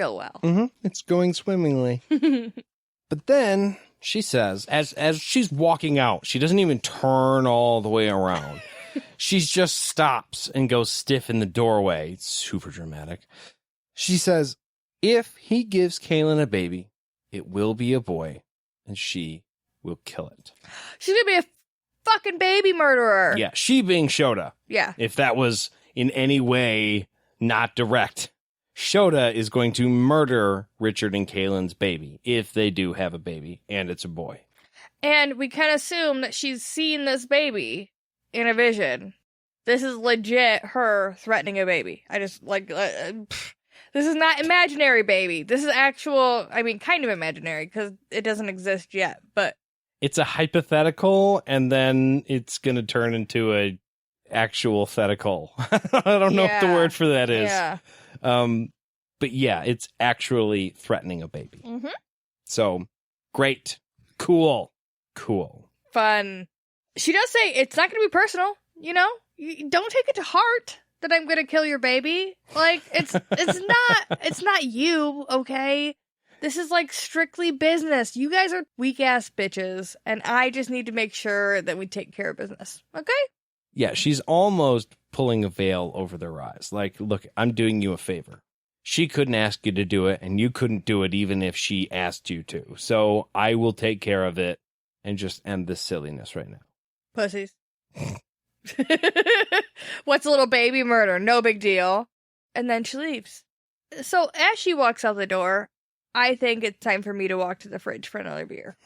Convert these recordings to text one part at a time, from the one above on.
real well. Mm-hmm. It's going swimmingly. But then she says, as she's walking out, she doesn't even turn all the way around. She just stops and goes stiff in the doorway. It's super dramatic. She says, if he gives Kahlan a baby, it will be a boy, and she will kill it. She's gonna be a fucking baby murderer. Yeah, she being Shota. Yeah. If that was in any way not direct. Shota is going to murder Richard and Kahlan's baby, if they do have a baby, and it's a boy. And we can assume that she's seen this baby in a vision. This is legit her threatening a baby. I just, this is not imaginary baby. This is actual, kind of imaginary, because it doesn't exist yet, but... It's a hypothetical, and then it's going to turn into a actual thetical. I don't know what the word for that is. Yeah. But yeah, it's actually threatening a baby. Mm-hmm. So, great. Cool. Fun. She does say it's not going to be personal, you know? You don't take it to heart that I'm going to kill your baby. Like, it's not you, okay? This is, strictly business. You guys are weak-ass bitches, and I just need to make sure that we take care of business, okay? Yeah, she's almost pulling a veil over their eyes. Like, look, I'm doing you a favor. She couldn't ask you to do it, and you couldn't do it even if she asked you to. So I will take care of it and just end this silliness right now. Pussies. What's a little baby murder? No big deal. And then she leaves. So as she walks out the door, I think it's time for me to walk to the fridge for another beer.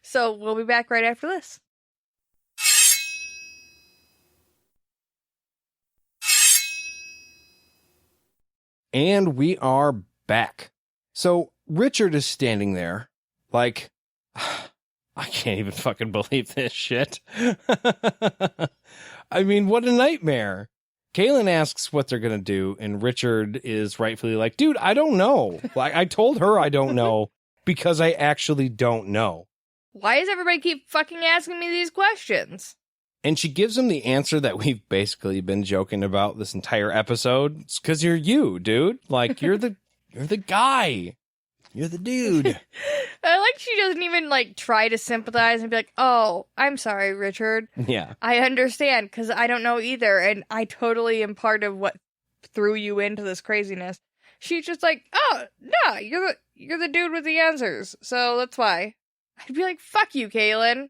So we'll be back right after this. And we are back. So Richard is standing there like, I can't even fucking believe this shit. I mean, what a nightmare. Kahlan asks what they're going to do, and Richard is rightfully like, dude, I don't know. Like, I told her I don't know because I actually don't know. Why does everybody keep fucking asking me these questions? And she gives him the answer that we've basically been joking about this entire episode. It's because you're you, dude. Like, you're the guy. You're the dude. I like she doesn't even, try to sympathize and be like, oh, I'm sorry, Richard. Yeah. I understand, because I don't know either, and I totally am part of what threw you into this craziness. She's just like, oh, no, you're the dude with the answers, so that's why. I'd be like, fuck you, Kahlan.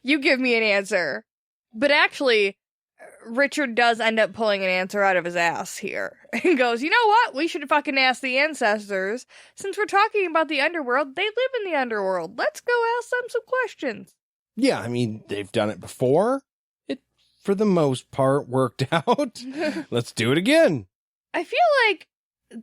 You give me an answer. But actually, Richard does end up pulling an answer out of his ass here. And goes, you know what? We should fucking ask the ancestors. Since we're talking about the underworld, they live in the underworld. Let's go ask them some questions. Yeah, I mean, they've done it before. It, for the most part, worked out. Let's do it again. I feel like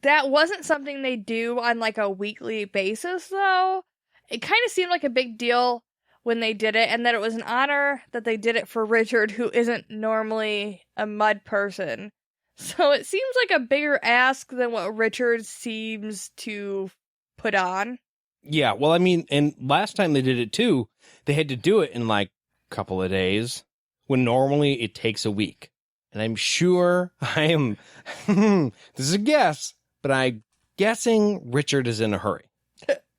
that wasn't something they do on, a weekly basis, though. It kind of seemed like a big deal when they did it, and that it was an honor that they did it for Richard, who isn't normally a mud person. So it seems like a bigger ask than what Richard seems to put on. Yeah, well, I mean, and last time they did it too, they had to do it in a couple of days, when normally it takes a week. And I'm sure this is a guess, but I'm guessing Richard is in a hurry.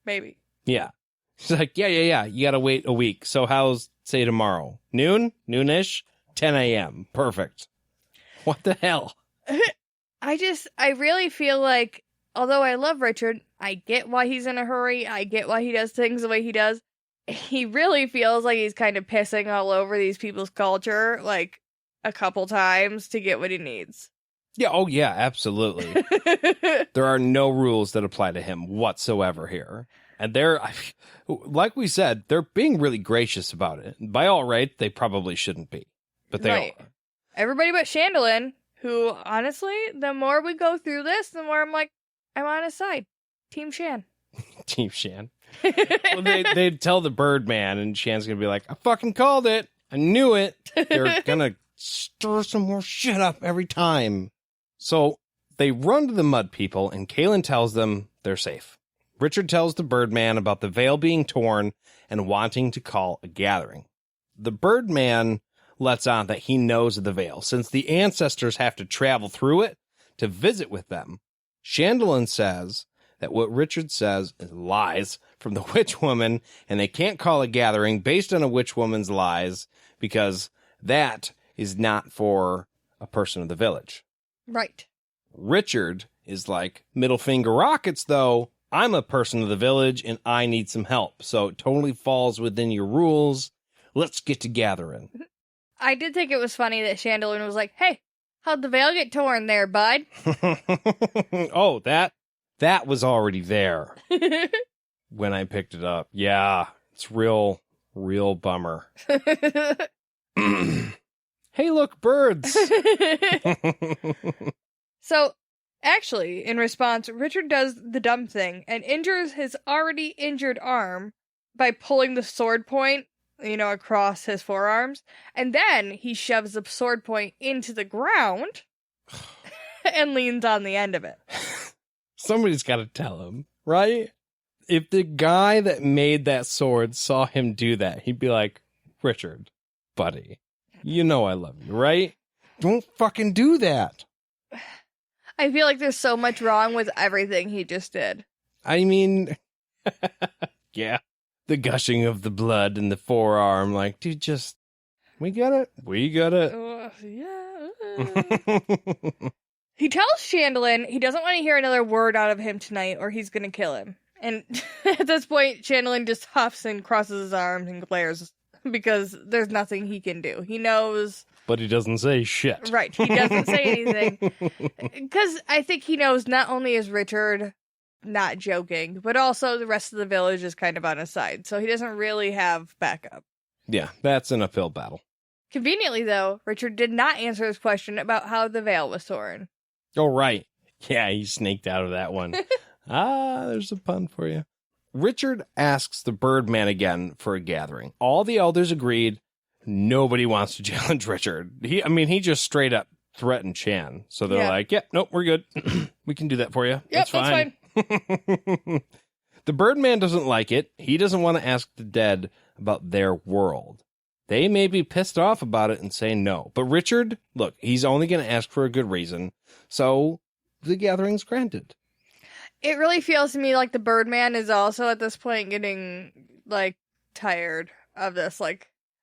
Maybe. Yeah. She's like, yeah, you gotta wait a week. So how's, say, tomorrow? Noonish? 10 a.m. Perfect. What the hell? I really feel like, although I love Richard, I get why he's in a hurry, I get why he does things the way he does. He really feels like he's kind of pissing all over these people's culture, a couple times to get what he needs. Yeah, oh yeah, absolutely. There are no rules that apply to him whatsoever here. And like we said, they're being really gracious about it. By all right, they probably shouldn't be, but they are. Everybody but Chandelier, who, honestly, the more we go through this, the more I'm like, I'm on his side. Team Shan. Team Shan. Well, they'd tell the Birdman, and Shan's going to be like, I fucking called it. I knew it. They're going to stir some more shit up every time. So they run to the mud people, and Kahlan tells them they're safe. Richard tells the Birdman about the veil being torn and wanting to call a gathering. The Birdman lets on that he knows of the veil. Since the ancestors have to travel through it, to visit with them. Chandlin says that what Richard says is lies from the witch woman, and they can't call a gathering based on a witch woman's lies because that is not for a person of the village. Right. Richard is like, middle finger rockets, though. I'm a person of the village, and I need some help. So it totally falls within your rules. Let's get to gathering. I did think it was funny that Chandelier was like, hey, how'd the veil get torn there, bud? Oh, that was already there when I picked it up. Yeah, it's real bummer. Hey, look, birds. So, actually, in response, Richard does the dumb thing and injures his already injured arm by pulling the sword point, across his forearms. And then he shoves the sword point into the ground and leans on the end of it. Somebody's got to tell him, right? If the guy that made that sword saw him do that, he'd be like, Richard, buddy, you know I love you, right? Don't fucking do that. I feel like there's so much wrong with everything he just did. I mean, yeah. The gushing of the blood in the forearm, like, dude, we got it. Yeah. He tells Chandelier he doesn't want to hear another word out of him tonight or he's going to kill him. And at this point, Chandelier just huffs and crosses his arms and glares because there's nothing he can do. He knows. But he doesn't say shit. Right. He doesn't say anything. Because I think he knows not only is Richard not joking, but also the rest of the village is kind of on his side. So he doesn't really have backup. Yeah, that's an uphill battle. Conveniently, though, Richard did not answer his question about how the veil was torn. Oh, right. Yeah, he snaked out of that one. There's a pun for you. Richard asks the Birdman again for a gathering. All the elders agreed. Nobody wants to challenge Richard. He just straight up threatened Chan. So they're like, yeah, nope, we're good. We can do that for you. Yep, that's fine. The Birdman doesn't like it. He doesn't want to ask the dead about their world. They may be pissed off about it and say no. But Richard, look, he's only going to ask for a good reason. So the gathering's granted. It really feels to me like the Birdman is also at this point getting, tired of this.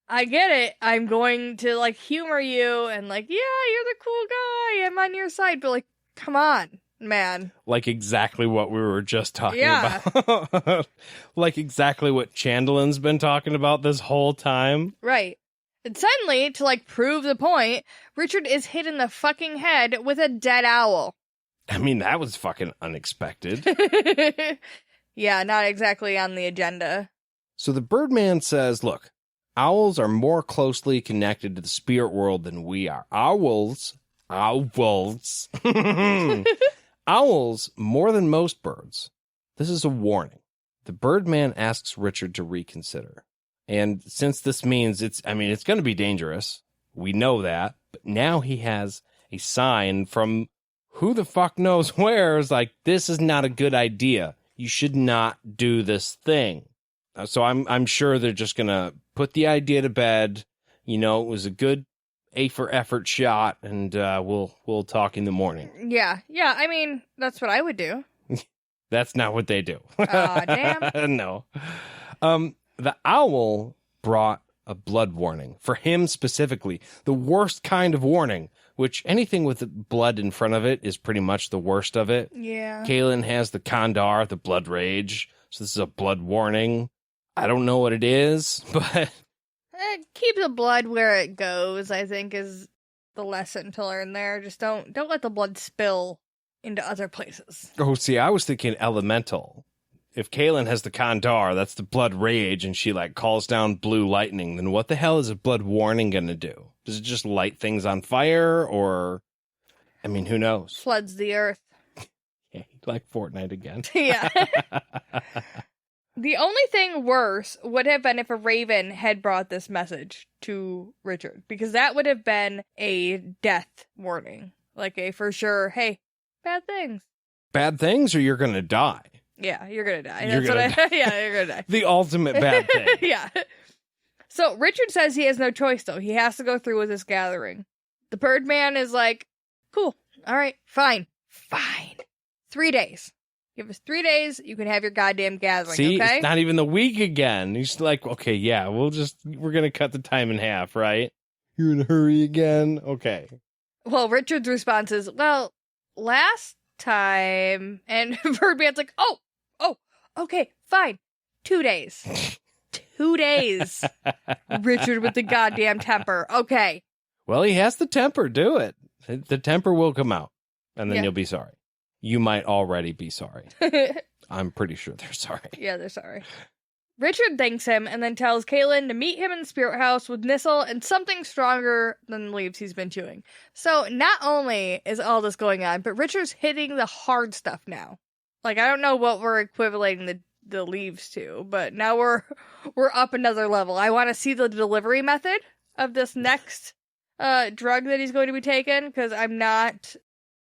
I get it. I'm going to, humor you and, yeah, you're the cool guy. I'm on your side. But, come on, man. Exactly what we were just talking about. Exactly what Chandelin's been talking about this whole time. Right. And suddenly, to, prove the point, Richard is hit in the fucking head with a dead owl. I mean, that was fucking unexpected. Yeah, not exactly on the agenda. So the Birdman says, look, owls are more closely connected to the spirit world than we are. Owls, more than most birds. This is a warning. The Birdman asks Richard to reconsider. And since this means it's going to be dangerous, we know that, but now he has a sign from who the fuck knows where is this is not a good idea. You should not do this thing. So I'm sure they're just going to put the idea to bed. It was a good A for effort shot, and we'll talk in the morning. Yeah, that's what I would do. That's not what they do. Aw, damn. No. The owl brought a blood warning. For him specifically, the worst kind of warning, which anything with blood in front of it is pretty much the worst of it. Yeah. Kahlan has the Kandar, the blood rage, so this is a blood warning. I don't know what it is, but... Keep the blood where it goes, I think, is the lesson to learn there. Just don't let the blood spill into other places. Oh, see, I was thinking elemental. If Kahlan has the Kandar, that's the blood rage, and she, calls down blue lightning, then what the hell is a blood warning gonna do? Does it just light things on fire, or... who knows? Floods the earth. Yeah, like Fortnite again. Yeah. The only thing worse would have been if a raven had brought this message to Richard, because that would have been a death warning. A for sure, hey, bad things. Bad things, or you're gonna die? Yeah, you're gonna die. You're gonna die. Yeah, you're gonna die. The ultimate bad thing. Yeah. So Richard says he has no choice, though. He has to go through with this gathering. The Birdman is like, cool, All right, fine. 3 days. Give us 3 days. You can have your goddamn gathering, See, okay? it's not even the week again. He's like, okay, yeah, we're going to cut the time in half, right? You're in a hurry again? Okay. Well, Richard's response is, well, last time. And Birdman's like, oh, okay, fine. 2 days. 2 days. Richard with the goddamn temper. Okay. Well, he has the temper. Do it. The temper will come out, and then you'll be sorry. You might already be sorry. I'm pretty sure they're sorry. Yeah, they're sorry. Richard thanks him and then tells Kahlan to meet him in the spirit house with Nissel and something stronger than the leaves he's been chewing. So not only is all this going on, but Richard's hitting the hard stuff now. Like, I don't know what we're equivalating the leaves to, but now we're up another level. I want to see the delivery method of this next drug that he's going to be taking, because I'm not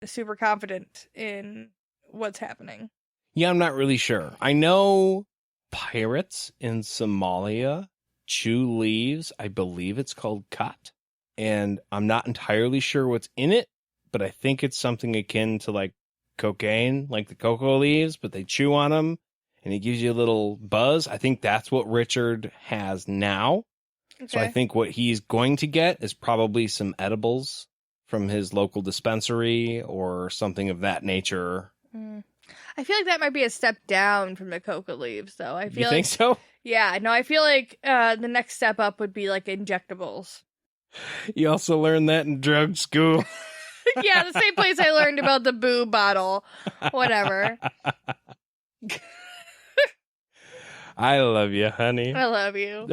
super confident in what's happening. Yeah, I'm not really sure. I know pirates in Somalia chew leaves. I believe it's called cut. And I'm not entirely sure what's in it, but I think it's something akin to like cocaine, like the cocoa leaves, but they chew on them and it gives you a little buzz. I think that's what Richard has now. Okay. So I think what he's going to get is probably some edibles from his local dispensary or something of that nature. I feel like that might be a step down from the coca leaves, though. I feel you think so? Yeah, no, I feel like the next step up would be like injectables. You also learned that in drug school. Yeah, the same place I learned about the boo bottle. Whatever. I love you, honey. I love you.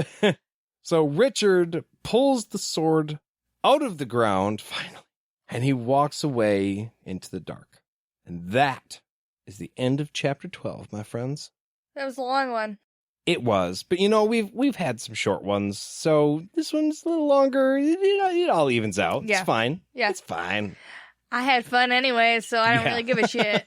So Richard pulls the sword out of the ground, finally, and he walks away into the dark. And that is the end of chapter 12, my friends. That was a long one. It was, but you know, we've had some short ones, so this one's a little longer. It all evens out. Yeah. It's fine. Yeah. It's fine. I had fun anyway, so I don't really give a shit.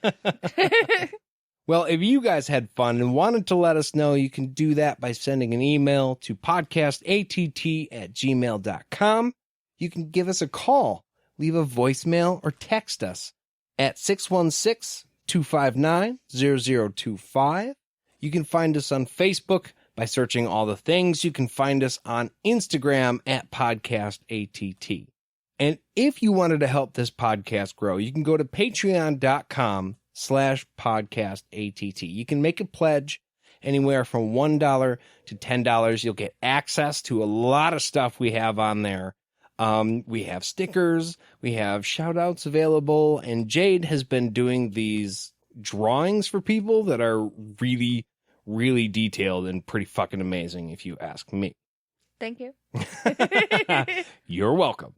Well, if you guys had fun and wanted to let us know, you can do that by sending an email to podcastatt@gmail.com. You can give us a call, leave a voicemail, or text us at 616-259-0025. You can find us on Facebook by searching all the things. You can find us on Instagram at podcastatt. And if you wanted to help this podcast grow, you can go to patreon.com/podcastatt. You can make a pledge anywhere from $1 to $10. You'll get access to a lot of stuff we have on there. We have stickers, we have shout outs available, and Jade has been doing these drawings for people that are really, really detailed and pretty fucking amazing, if you ask me. Thank you. You're welcome.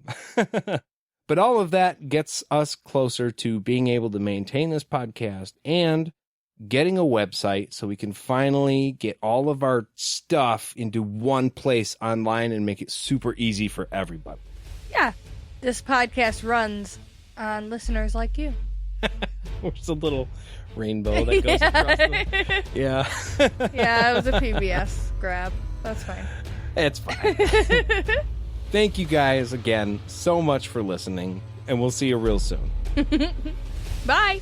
But all of that gets us closer to being able to maintain this podcast and getting a website so we can finally get all of our stuff into one place online and make it super easy for everybody. Yeah, this podcast runs on listeners like you. There's a little rainbow that goes across the... Yeah. Yeah, it was a PBS grab. That's fine. It's fine. Thank you guys again so much for listening, and we'll see you real soon. Bye.